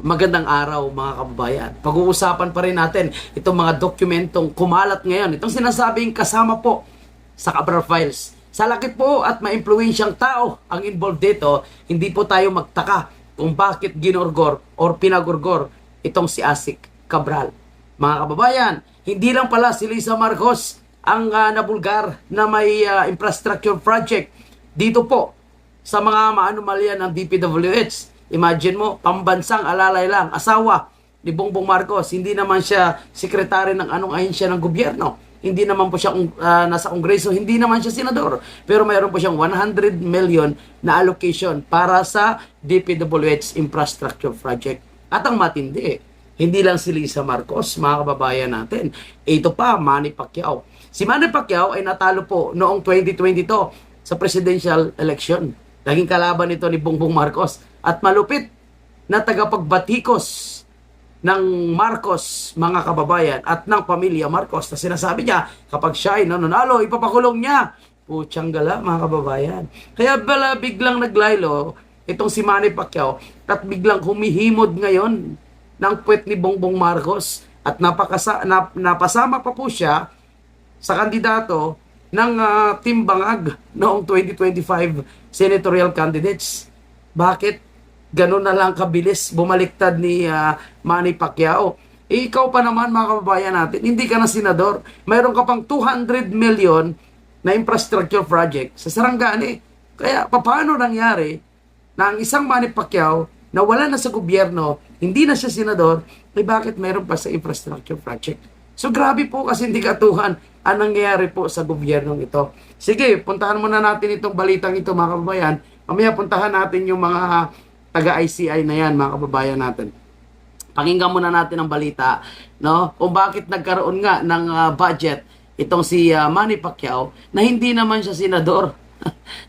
Magandang araw mga kababayan. Pag-uusapan pa rin natin itong mga dokumentong kumalat ngayon. Itong sinasabing kasama po sa Cabral Files. Sa laki po at maimpluwensyang tao ang involved dito, hindi po tayo magtaka kung bakit ginorgor or pinagorgor itong si Asik Cabral. Mga kababayan, hindi lang pala si Lisa Marcos ang nabulgar na may infrastructure project dito po sa mga maanumalya ng DPWH. Imagine mo, pambansang alalay lang, asawa ni Bongbong Marcos. Hindi naman siya sekretary ng anong ahensya ng gobyerno. Hindi naman po siya nasa kongreso, hindi naman siya senador. Pero mayroon po siyang 100 million na allocation para sa DPWH infrastructure project. At ang matindi, hindi lang si Lisa Marcos, mga kababayan natin. Ito pa, Manny Pacquiao. Si Manny Pacquiao ay natalo po noong 2022 sa presidential election. Naging kalaban ito ni Bongbong Marcos at malupit na tagapagbatikos ng Marcos, mga kababayan, at ng pamilya Marcos na sinasabi niya kapag siya ay nananalo, ipapakulong niya. Putsang gala, mga kababayan. Kaya biglang naglaylo itong si Manny Pacquiao at biglang humihimod ngayon ng puwet ni Bongbong Marcos at napasama pa po siya sa kandidato ng Team Bangag noong 2025 senatorial candidates. Bakit ganun na lang kabilis bumaliktad ni Manny Pacquiao? Ikaw pa naman, mga kababayan natin, hindi ka na senador. Mayroon ka pang 200 million na infrastructure project sa Sarangani. Kaya paano nangyari na ang isang Manny Pacquiao na wala na sa gobyerno, hindi na siya senador, bakit mayroon pa sa infrastructure project? So grabe po kasi hindi katuhan ang nangyayari po sa gobyernong ito. Sige, puntahan muna natin itong balitang ito, mga kababayan. Mamaya puntahan natin yung mga taga-ICI na yan, mga kababayan natin. Pakinggan muna natin ang balita, no? Kung bakit nagkaroon nga ng budget itong si Manny Pacquiao na hindi naman siya senador.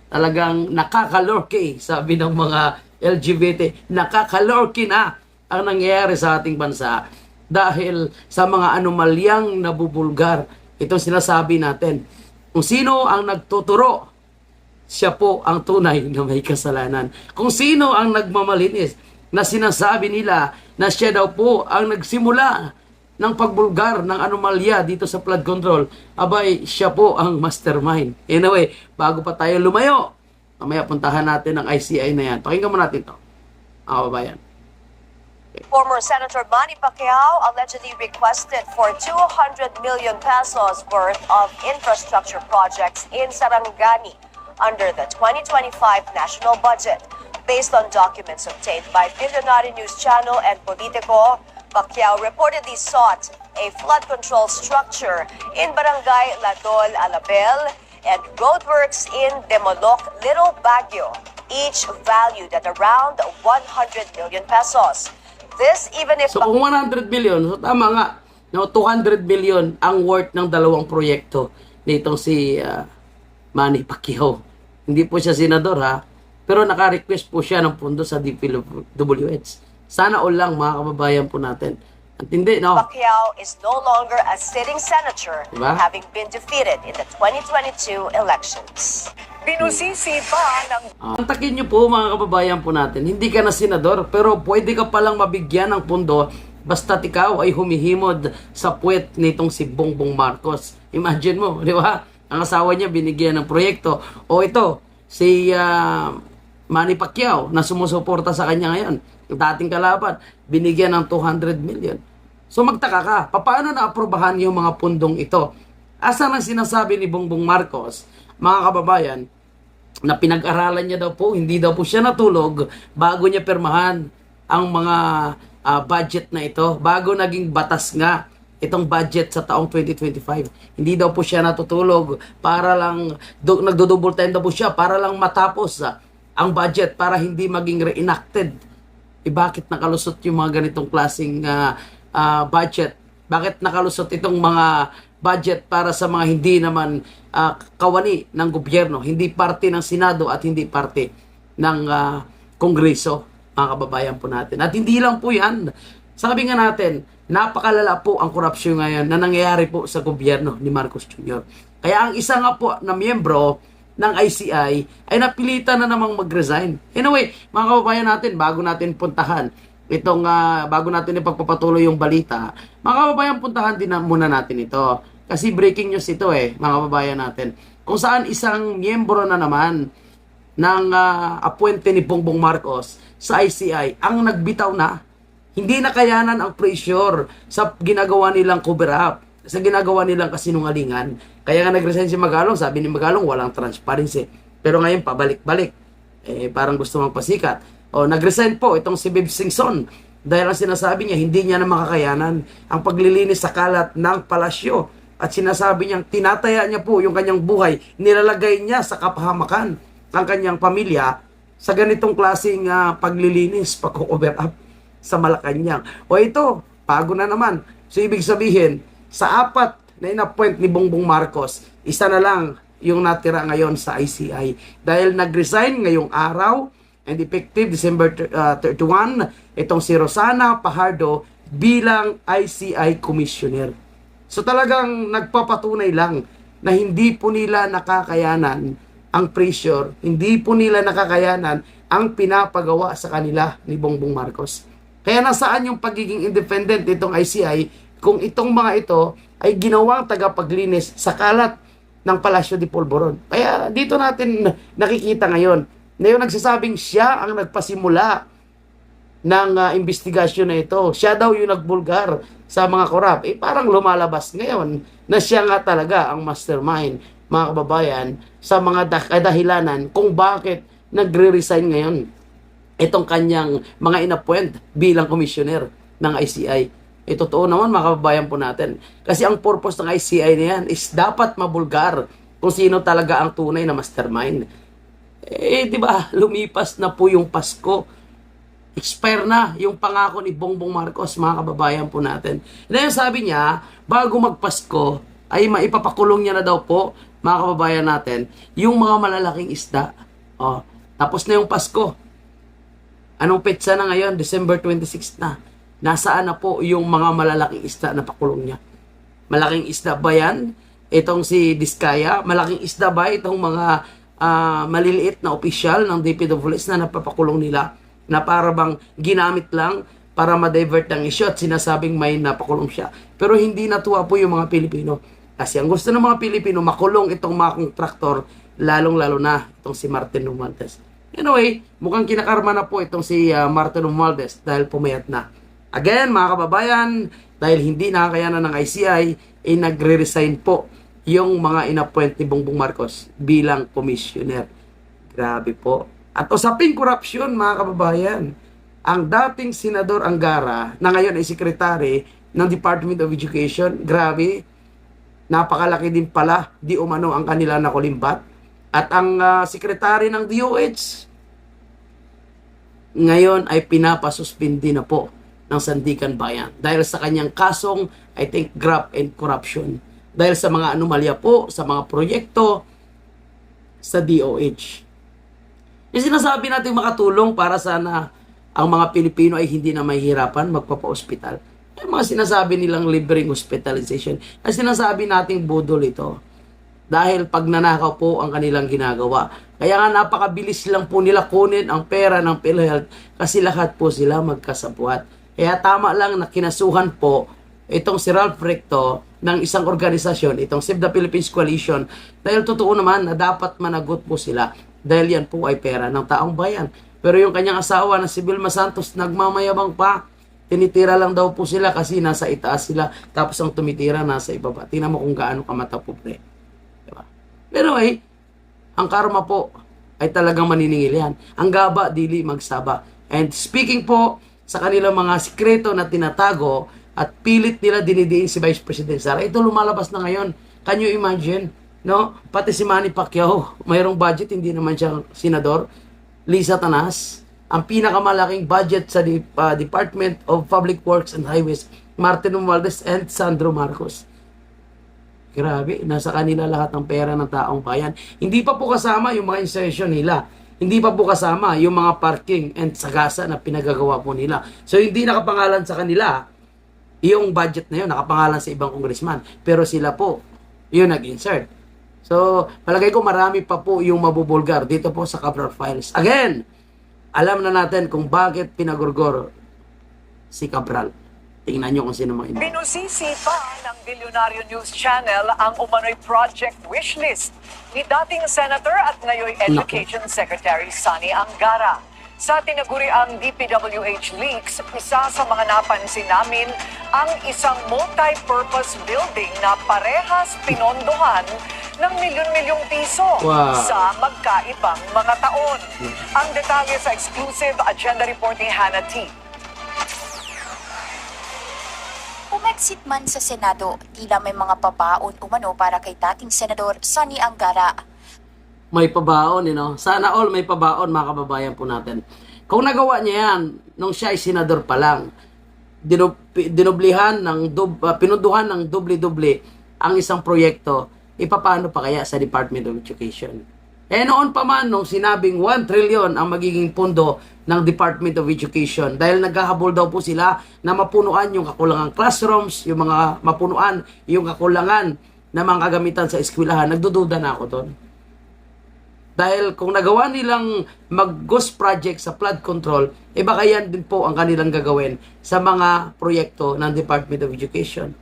Talagang nakakalorky, sabi ng mga LGBT. Nakakalorky na ang nangyayari sa ating bansa dahil sa mga anomalyang nabubulgar. Itong sinasabi natin, kung sino ang nagtuturo, siya po ang tunay na may kasalanan. Kung sino ang nagmamalinis na sinasabi nila na siya daw po ang nagsimula ng pagbulgar ng anomalya dito sa flood control, abay, siya po ang mastermind. Anyway, bago pa tayo lumayo, mamaya puntahan natin ang ICI na yan. Pakinggan mo natin ito, mga kababayan. Former Senator Manny Pacquiao allegedly requested for 200 million pesos worth of infrastructure projects in Sarangani under the 2025 national budget. Based on documents obtained by Billionaire News Channel and Politico, Pacquiao reportedly sought a flood control structure in Barangay Ladol, Alabel, and roadworks in Demoloc, Little Baguio, each valued at around 100 million pesos. This even if... So kung 100 billion, so tama nga, no, 200 billion ang worth ng dalawang proyekto nitong si Manny Pacquiao. Hindi po siya senador, ha, pero naka-request po siya ng pondo sa DPWH. Sana all lang, mga kababayan po natin. At hindi, no? Pacquiao is no longer a sitting senator, diba? having been defeated in the 2022 elections. Binusisi pa ng... Antakin nyo po, mga kababayan po natin, hindi ka na senador, pero pwede ka palang mabigyan ng pondo basta't ikaw ay humihimod sa puwet nitong si Bongbong Marcos. Imagine mo, di ba? Ang asawa niya binigyan ng proyekto. O ito, si Manny Pacquiao na sumusuporta sa kanya ngayon, dating kalaban, binigyan ng 200 million. So magtaka ka, paano na-aprobahan yung mga pundong ito? Asa nang sinasabi ni Bongbong Marcos, mga kababayan, na pinag-aralan niya daw po, hindi daw po siya natulog bago niya pirmahan ang mga budget na ito, bago naging batas nga itong budget sa taong 2025. Hindi daw po siya natutulog para lang, nagdo-double time daw po siya para lang matapos ang budget para hindi maging reenacted. Bakit nakalusot yung mga ganitong klaseng budget? Bakit nakalusot itong mga budget para sa mga hindi naman kawani ng gobyerno, hindi parte ng Senado at hindi parte ng Kongreso, mga kababayan po natin. At hindi lang po yan. Sabi nga natin, napakalala po ang korupsyon ngayon na nangyayari po sa gobyerno ni Marcos Jr. Kaya ang isa nga po na miyembro ng ICI ay napilitan na namang mag-resign. Anyway, mga kababayan natin, bago natin puntahan itong bago natin ipagpapatuloy yung balita, mga kababayan, puntahan din muna natin ito. Kasi breaking news ito mga kababayan natin. Kung saan isang miyembro na naman ng appointee ni Bongbong Marcos sa ICI ang nagbitaw na hindi nakayanan ang pressure sa ginagawa nilang cover up, sa ginagawa nilang kasinungalingan. Kaya nga nag-resign si Magalong, sabi ni Magalong walang transparency. Pero ngayon pabalik-balik, parang gusto magpasikat. Nag-resign po itong si Viv Singson dahil ang sinasabi niya hindi niya na makakayanan ang paglilinis sa kalat ng palasyo. At sinasabi niyang tinataya niya po yung kanyang buhay, nilalagay niya sa kapahamakan ang kanyang pamilya sa ganitong klaseng paglilinis, pag-cover up sa Malacanang. Ito, bago na naman. So, ibig sabihin, sa 4 na inappoint ni Bongbong Marcos, isa na lang yung natira ngayon sa ICI. Dahil nag-resign ngayong araw, and effective December 31, itong si Rosana Fajardo bilang ICI Commissioner. So, talagang nagpapatunay lang na hindi po nila nakakayanan ang pressure, hindi po nila nakakayanan ang pinapagawa sa kanila ni Bongbong Marcos. Kaya nasaan yung pagiging independent nitong ICI kung itong mga ito ay ginawang tagapaglinis sa kalat ng Palasyo de Polvoron. Kaya dito natin nakikita ngayon na yung nagsasabing siya ang nagpasimula ng investigasyon na ito. Siya daw yung nagbulgar sa mga korap. Parang lumalabas ngayon na siya nga talaga ang mastermind, mga kababayan, sa mga kadahilanan kung bakit nagre-resign ngayon itong kanyang mga inappoint bilang commissioner ng ICI. Totoo naman, mga kababayan po natin. Kasi ang purpose ng ICI na yan is dapat mabulgar kung sino talaga ang tunay na mastermind. Di ba, lumipas na po yung Pasko. Expire na yung pangako ni Bongbong Marcos, mga kababayan po natin. Dahil sabi niya, bago magpasko, ay maipapakulong niya na daw po, mga kababayan natin, yung mga malalaking isda. Tapos na yung Pasko. Anong petsa na ngayon? December 26 na. Nasaan na po yung mga malalaking isda na pakulong niya? Malaking isda ba yan? Itong si Diskaya? Malaking isda ba itong mga maliliit na opisyal ng DPWH na napapakulong nila? Na para bang ginamit lang para ma-divert ang issue at sinasabing may napakulong siya. Pero hindi natuwa po yung mga Pilipino. Kasi ang gusto ng mga Pilipino, makulong itong mga kontraktor, lalong-lalo na itong si Martin Romualdez. Anyway, mukhang kinakarma na po itong si Martin Romualdez dahil pumayat na. Again, mga kababayan, dahil hindi nakakayanan ng ICI, nagre-resign po yung mga inappoint ni Bongbong Marcos bilang commissioner. Grabe po. At usaping korupsyon, mga kababayan, ang dating Senador Angara, na ngayon ay secretary ng Department of Education, grabe, napakalaki din pala, di umano ang kanila nakulimbat. At ang secretary ng DOH, ngayon ay pinapasuspindi na po ng Sandigan Bayan dahil sa kanyang kasong, I think, graft and corruption. Dahil sa mga anomalya po, sa mga proyekto sa DOH. Yung sinasabi natin makatulong para sana ang mga Pilipino ay hindi na mahihirapan magpapa-ospital. Yung mga sinasabi nilang libreng hospitalization, ay sinasabi nating budol ito. Dahil pag nanakaw po ang kanilang ginagawa. Kaya nga napakabilis lang po nila kunin ang pera ng PhilHealth kasi lahat po sila magkasabwat. Kaya tama lang na kinasuhan po itong si Ralph Recto ng isang organisasyon, itong Save the Philippines Coalition, dahil totoo naman na dapat managot po sila dahil yan po ay pera ng taong bayan. Pero yung kanyang asawa na si Vilma Santos nagmamayabang pa, tinitira lang daw po sila kasi nasa itaas sila, tapos ang tumitira nasa ibaba. Tingnan mo kung gaano kamatapobre. Diba? Pero ang karma po ay talagang maniningil yan. Ang gaba, dili magsaba. And speaking po sa kanilang mga sikreto na tinatago at pilit nila dinidiin si Vice President Sara, ito lumalabas na ngayon. Can you imagine? No? Pati si Manny Pacquiao, mayroong budget, hindi naman siya senador. Lisa Tanas, ang pinakamalaking budget sa Department of Public Works and Highways, Martin Romualdez and Sandro Marcos. Grabe, nasa kanila lahat ng pera ng taong bayan. Hindi pa po kasama yung mga insertion nila. Hindi pa po kasama yung mga parking and sagasa na pinagagawa po nila. So hindi nakapangalan sa kanila yung budget na yun, nakapangalan sa ibang congressman. Pero sila po, yun nag-insert. So, palagay ko marami pa po yung mabubulgar dito po sa Cabral Files. Again, alam na natin kung bakit pinagurgor si Cabral. Tingnan nyo kung sino mga involved. Binusisi pa ng Bilyonaryo News Channel ang umano'y project wishlist ni dating Senator at ngayon Education Secretary Sonny Angara. Sa tinaguriang DPWH leaks, isa sa mga napansin namin ang isang multi-purpose building na parehas pinondohan ng milyon-milyong piso Wow. sa magkaibang mga taon. Ang detalye sa exclusive agenda report ni Hannah T. Umexit man sa Senado, tila may mga pabaon umano para kay dating Senador Sonny Angara. May pabaon, Sana all may pabaon, mga kababayan po natin. Kung nagawa niya yan, nung siya ay senador pa lang, pinunduhan ng doble-doble ang isang proyekto, ipapano pa kaya sa Department of Education? Noon pa man, nung sinabing 1 trillion ang magiging pondo ng Department of Education, dahil naghahabol daw po sila na mapunuan yung kakulangan classrooms, yung mga mapunuan, yung kakulangan na mga kagamitan sa eskwelahan, nagdududa na ako doon. Dahil kung nagawa nilang mag-ghost project sa flood control, baka yan din po ang kanilang gagawin sa mga proyekto ng Department of Education.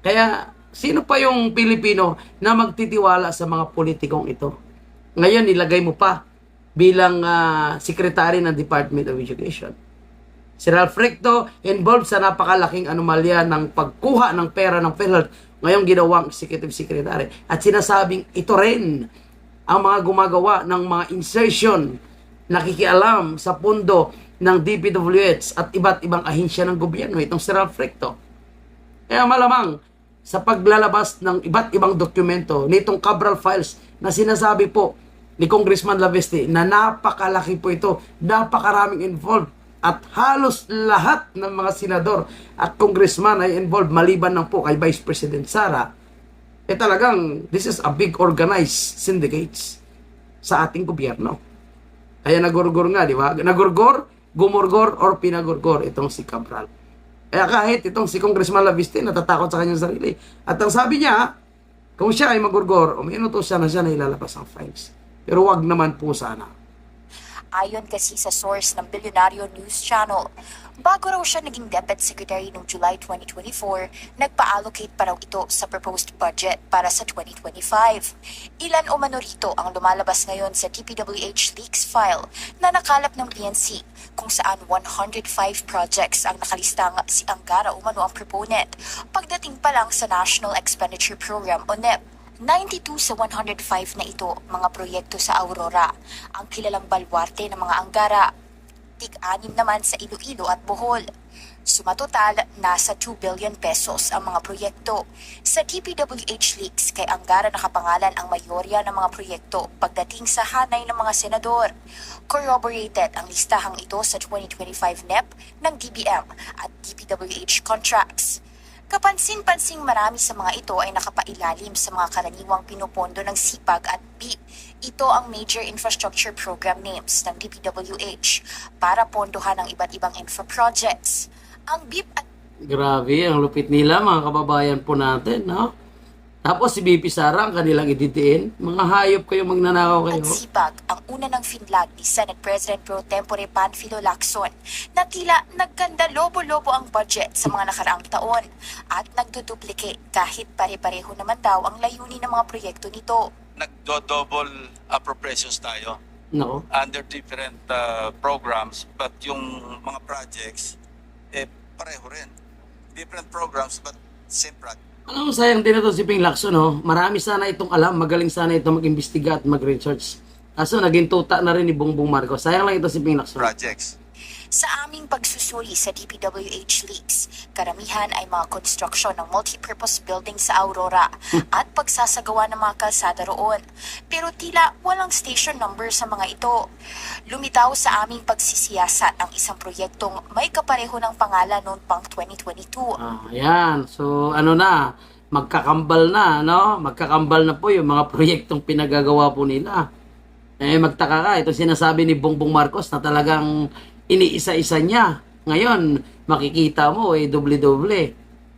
Kaya, sino pa yung Pilipino na magtitiwala sa mga politikong ito? Ngayon, nilagay mo pa bilang secretary ng Department of Education. Si Ralph Recto involved sa napakalaking anomalya ng pagkuha ng pera ng PhilHealth, ngayong ginawang executive secretary. At sinasabing ito rin ang mga gumagawa ng mga insertion, nakikialam sa pondo ng DPWH at iba't ibang ahensya ng gobyerno, itong si Ralph Recto. Kaya malamang sa paglalabas ng iba't ibang dokumento nitong Cabral Files na sinasabi po ni Congressman Laveste na napakalaki po ito, napakaraming involved at halos lahat ng mga senador at congressman ay involved maliban lang po kay Vice President Sara. Talagang this is a big organized syndicates sa ating gobyerno. Kaya nagurgor nga, di ba? Nagurgor, gumurgor, or pinagurgor itong si Cabral. Kaya kahit itong si Congressman Laviste natatakot sa kanyang sarili. At ang sabi niya, kung siya ay magurgor, umiinutos siya na siya na ilalabas ang files. Pero wag naman po sana. Ayon kasi sa source ng Bilyonaryo News Channel, bago raw siya naging Deputy Secretary noong July 2024, nagpa-allocate pa raw ito sa proposed budget para sa 2025. Ilan umano rito ang lumalabas ngayon sa DPWH leaks file na nakalap ng PNC, kung saan 105 projects ang nakalistang si Angara umano ang proponent, pagdating pa lang sa National Expenditure Program o NEP. 92 sa 105 na ito, mga proyekto sa Aurora, ang kilalang balwarte ng mga Angara. Tig-anim naman sa Iloilo at Bohol. Sumatotal, nasa 2 billion pesos ang mga proyekto. Sa DPWH leaks, kay Angara nakapangalan ang mayorya ng mga proyekto pagdating sa hanay ng mga senador. Corroborated ang listahang ito sa 2025 NEP ng DBM at DPWH contracts. Kapansin-pansing marami sa mga ito ay nakapailalim sa mga karaniwang pinupondo ng SIPAG at BIP. Ito ang Major Infrastructure Program names ng DPWH para pondohan ang iba't ibang infra projects. Ang BIP at Grabe, ang lupit nila, mga kababayan po natin, no? Tapos si BP Sara ang kanilang ididiin. Mga hayop kayo, magnanakaw kayo. SIPAG ang una ng finlag ni Senate President Pro Tempore Panfilo Lacson na tila nagkanda lobo-lobo ang budget sa mga nakaraang taon at nagduduplicate kahit pare-pareho naman daw ang layunin ng mga proyekto nito. Nagdo-double appropriations tayo No? under different programs, but yung mga projects, pareho rin. Different programs, but same project. Alam mo, sayang din ito si Ping Lacson, no? Marami sana itong alam, magaling sana ito mag-imbestiga at mag-research. Kaso naging tuta na rin ni Bongbong Marcos. Sayang lang ito si Ping Lacson. Projects. Sa aming pagsusuri sa DPWH leaks, karamihan ay mga construction ng multipurpose building sa Aurora at pagsasagawa ng mga kalsada roon. Pero tila walang station number sa mga ito. Lumitaw sa aming pagsisiyasat ang isang proyektong may kapareho ng pangalan noon pang 2022. Ayan. So, magkakambal na, no? Magkakambal na po yung mga proyektong pinagagawa po nila. Magtaka ka, ito sinasabi ni Bongbong Marcos na talagang iniisa-isa niya. Ngayon, makikita mo, doble-doble.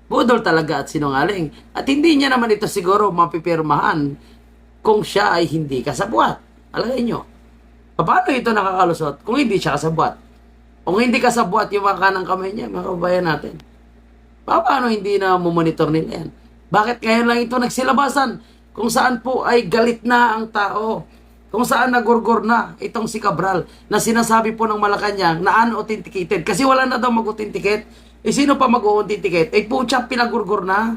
Budol talaga at sinungaling. At hindi niya naman ito siguro mapipirmahan kung siya ay hindi kasabwat. Alagay nyo. Paano ito nakakalusot kung hindi siya kasabwat? Kung hindi kasabwat yung mga kanang kamay niya, mga kababayan natin, paano hindi na monitor nila yan? Bakit ngayon lang ito nagsilabasan? Kung saan po ay galit na ang tao. Kung saan nagurgur na itong si Cabral na sinasabi po ng Malacanang na unauthenticated. Kasi wala na daw mag-authenticate. Eh sino pa mag-authenticate? Eh pucha, pinagurgur na.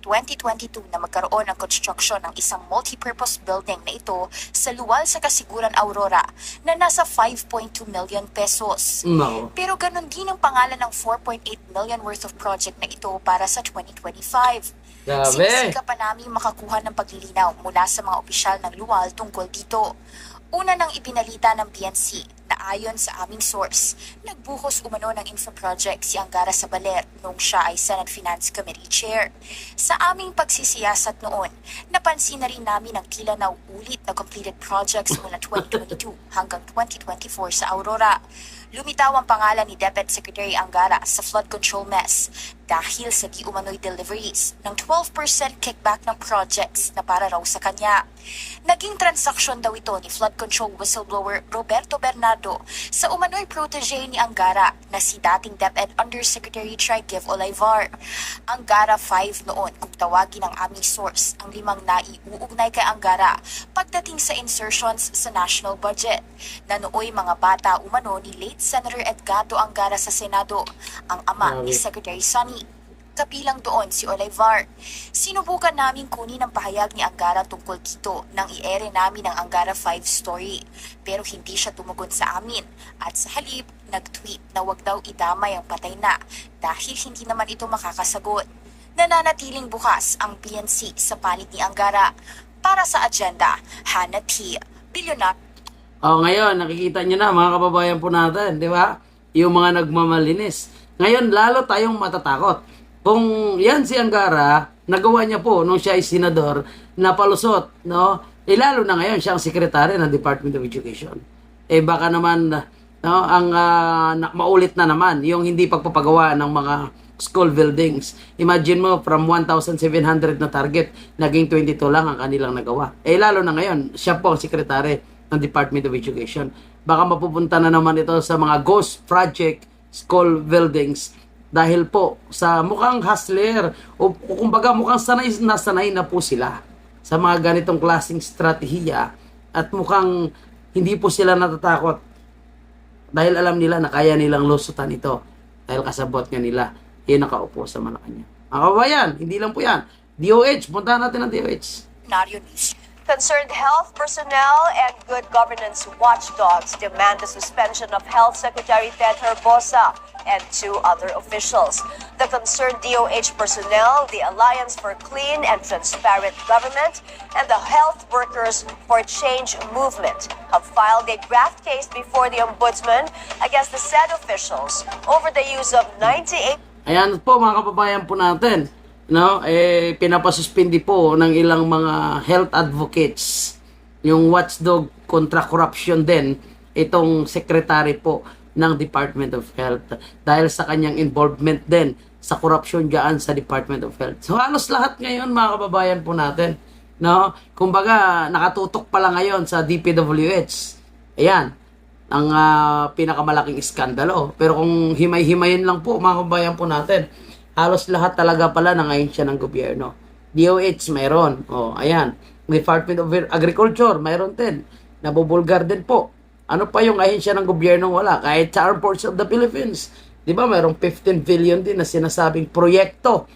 2022 na magkaroon ng construction ng isang multi-purpose building na ito sa luwal sa Kasiguran, Aurora na nasa 5.2 million pesos. No. Pero ganun din ang pangalan ng 4.8 million worth of project na ito para sa 2025. Grabe. Sinisika pa namin makakuha ng paglilinaw mula sa mga opisyal ng luwal tungkol dito. Una nang ipinalita ng PNC na ayon sa aming source, nagbuhos umano ng infra project si Angara Sabaler nung siya ay Senate Finance Committee Chair. Sa aming pagsisiyasat noon, napansin na rin namin ang tila na ulit na completed projects mula 2022 hanggang 2024 sa Aurora. Lumitaw ang pangalan ni Deputy Secretary Angara sa flood control mess dahil sa di umano'y deliveries ng 12% kickback ng projects na para raw sa kanya. Naging transaksyon daw ito ni flood control whistleblower Roberto Bernardo sa umano'y protege ni Angara na si dating DepEd Undersecretary Trigev Olivar. Angara 5 noon kung tawagin ang aming source ang 5 naiuugnay kay Angara pagdating sa insertions sa national budget na nooy mga bata umano ni late Senator Edgardo Angara sa Senado, ang ama ni Secretary Sonny. Kabilang doon si Olivar. Sinubukan namin kunin ang pahayag ni Angara tungkol dito nang i-ere namin ang Angara 5 story. Pero hindi siya tumugon sa amin at sa halip nag-tweet na wag daw idamay ang patay na dahil hindi naman ito makakasagot. Nananatiling bukas ang PNC sa panig ni Angara. Para sa agenda, Hannah T. Billionaire. Ngayon, nakikita nyo na mga kababayan po natin, di ba? Yung mga nagmamalinis. Ngayon, lalo tayong matatakot. Kung yan si Angara, nagawa niya po nung siya ay senador, napalusot, no? Lalo na ngayon, siya ang sekretary ng Department of Education. Baka naman, no, ang maulit na naman yung hindi pagpapagawa ng mga school buildings. Imagine mo, from 1,700 na target, naging 22 lang ang kanilang nagawa. Lalo na ngayon, siya po ang sekretary ng Department of Education. Baka mapupunta na naman ito sa mga ghost project school buildings dahil po sa mukhang hustler o kumbaga mukhang sanay na po sila sa mga ganitong klaseng strategiya at mukhang hindi po sila natatakot dahil alam nila na kaya nilang lusutan ito dahil kasabot nga nila yung nakaupo sa Malacanang. Mga kababayan, hindi lang po yan. DOH, puntahan natin ang DOH. Nario News. Concerned health personnel and good governance watchdogs demand the suspension of Health Secretary Ted Herbosa and 2 other officials. The concerned DOH personnel, the Alliance for Clean and Transparent Government, and the Health Workers for Change movement have filed a draft case before the Ombudsman against the said officials over the use of 98 Ayan po mga kababayan po natin. No, pinapasuspindi po ng ilang mga health advocates yung watchdog kontra corruption din itong secretary po ng Department of Health dahil sa kanyang involvement din sa corruption diyan sa Department of Health. So halos lahat ngayon mga kababayan po natin, no, kumbaga nakatutok pala ngayon sa DPWH. Ayan ang pinakamalaking iskandalo. Pero kung himay-himayin lang po mga kababayan po natin, halos lahat talaga pala ng ahensya ng gobyerno. DOH mayroon. Ayan. Department of Agriculture mayroon din. Nabubulgar din po. Ano pa yung ahensya ng gobyerno wala? Kahit sa Armed Forces of the Philippines. Di ba mayroong 15 billion din na sinasabing proyekto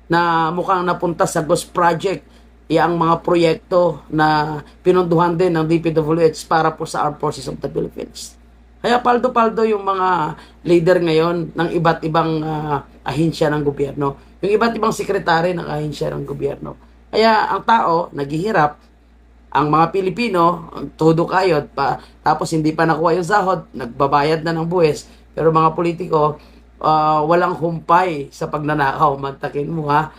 na mukhang napunta sa Ghost Project. Yang mga proyekto na pinunduhan din ng DPWH para po sa Armed Forces of the Philippines. Kaya paldo-paldo yung mga leader ngayon ng iba't ibang ahensya ng gobyerno. Yung iba't ibang sekretary ng ahensya ng gobyerno. Kaya ang tao, naghihirap. Ang mga Pilipino, todo kayod pa. Tapos hindi pa nakuha yung sahod, nagbabayad na ng buwis. Pero mga politiko, walang humpay sa pagnanakaw. Mantakin mo ha.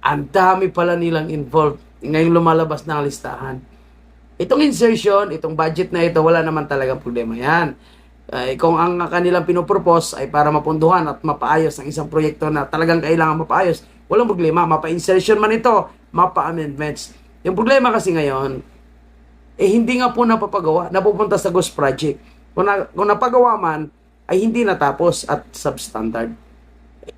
Ang dami pala nilang involved. Ngayong lumalabas na ang listahan. Itong insertion, itong budget na ito, wala naman talagang problema yan. Kung ang kanilang pinopropose ay para mapunduhan at mapaayos ang isang proyekto na talagang kailangan mapaayos, walang problema. Mapa-insertion man ito, mapa-amendments. Yung problema kasi ngayon, hindi nga po napapagawa, napupunta sa Ghost Project. Kung napagawa man, ay hindi natapos at substandard.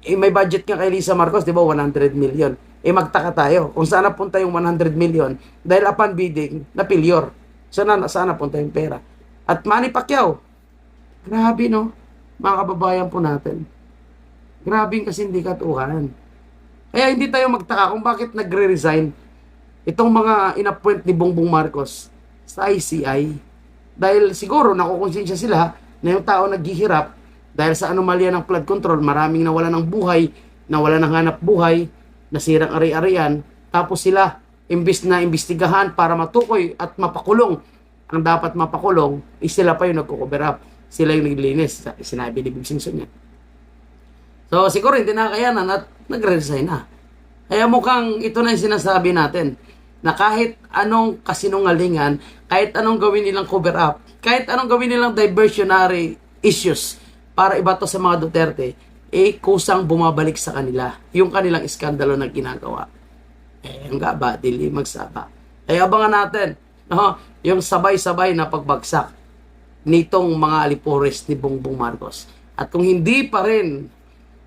May budget nga kay Lisa Marcos, di ba, 100 million. Magtaka tayo kung saan napunta yung 100 million dahil upon bidding, na-failure. Saan napunta yung pera? At Manny Pacquiao, grabe no, mga kababayan po natin. Grabe yung kasindikatuhan. Kaya hindi tayo magtaka kung bakit nagre-resign itong mga inappoint ni Bongbong Marcos sa ICI. Dahil siguro nakukonsensya sila na yung tao naghihirap dahil sa anomalya ng flood control, maraming nawala ng buhay, nawala ng hanap buhay, nasirang ari-arian, tapos sila, imbis na imbestigahan para matukoy at mapakulong, ang dapat mapakulong, sila pa yung nagko-cover up. Sila yung naglilinis. Sinabi ni Big Simpson yan. So, siguro hindi na kakayanan at nagre-resign na. Kaya mukhang ito na yung sinasabi natin, na kahit anong kasinungalingan, kahit anong gawin nilang cover up, kahit anong gawin nilang diversionary issues para ibato sa mga Duterte, kusang bumabalik sa kanila yung kanilang iskandalo na ginagawa. Hangga ba, dili magsaka. Kaya abangan natin, no, yung sabay-sabay na pagbagsak nitong mga alipores ni Bongbong Marcos. At kung hindi pa rin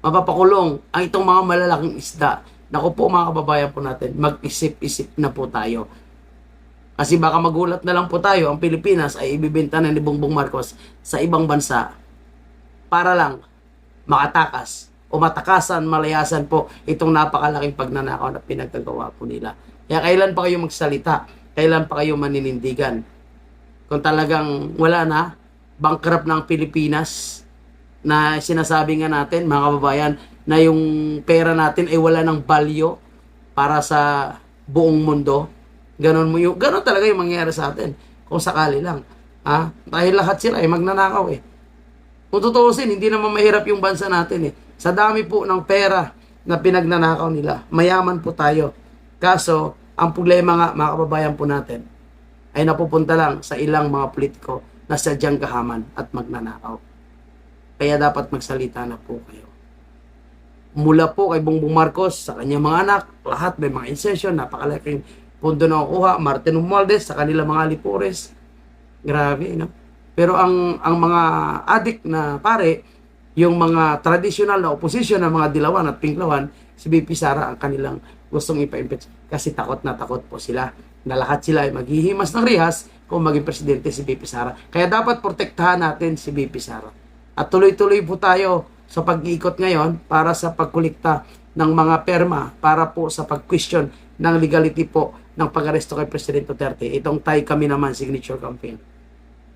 mapapakulong ang itong mga malalaking isda, naku po mga kababayan po natin, mag-isip-isip na po tayo. Kasi baka magulat na lang po tayo, ang Pilipinas ay ibibenta na ni Bongbong Marcos sa ibang bansa para lang makatakas o matakasan, malayasan po itong napakalaking pagnanakaw na pinagkagawa po nila. Kaya kailan pa kayo magsalita? Kailan pa kayo maninindigan? Kung talagang wala na, bankrupt ng Pilipinas, na sinasabi nga natin, mga kababayan, na yung pera natin ay wala ng value para sa buong mundo. Ganon talaga yung mangyayari sa atin. Kung sakali lang. Dahil lahat sila ay magnanakaw eh. Kung tutuusin, hindi naman mahirap yung bansa natin eh. Sa dami po ng pera na pinagnanakaw nila, mayaman po tayo. Kaso, ang problema nga, mga kababayan po natin, ay napupunta lang sa ilang mga politiko na sadyang gahaman at magnanakaw. Kaya dapat magsalita na po kayo. Mula po kay Bongbong Marcos, sa kanyang mga anak, lahat may mga insertion, napakalaking pondo na kukuha, Martin Romualdez, sa kanilang mga alipores. Grabe, no? Pero ang mga adik na pare, yung mga traditional na opposition na mga Dilawan at Pinklawan, si BP Sara ang kanilang gustong ipa-impeach. Kasi takot na takot po sila na lahat sila ay maghihimas ng rihas kung maging presidente si BP Sara. Kaya dapat protektahan natin si BP Sara. At tuloy-tuloy po tayo sa pag-iikot ngayon para sa pagkulikta ng mga perma para po sa pag-question ng legality po ng pag-aresto kay President Duterte. Itong Tay Kami Naman signature campaign.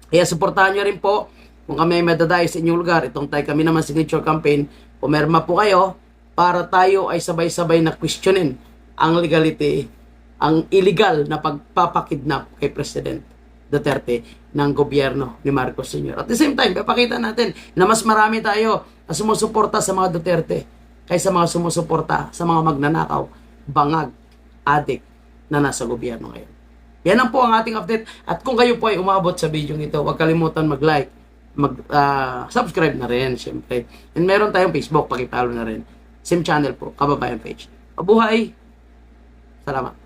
Kaya suportahan nyo rin po kung kami ay madadayo sa inyong lugar, itong Tay Kami Naman signature campaign, pumerma po kayo para tayo ay sabay-sabay na questionin ang legality, ang illegal na pagpapakidnap kay President Duterte ng gobyerno ni Marcos Sr. At the same time, papakita natin na mas marami tayo na sumusuporta sa mga Duterte kaysa mga sumusuporta sa mga magnanakaw, bangag, adik na nasa gobyerno ngayon. Yan ang po ang ating update. At kung kayo po ay umabot sa video ito, huwag kalimutan mag-like, mag-subscribe na rin, syempre. And meron tayong Facebook, pakipalo na rin. Same channel po, Kababayan Page. Mabuhay! Salamat!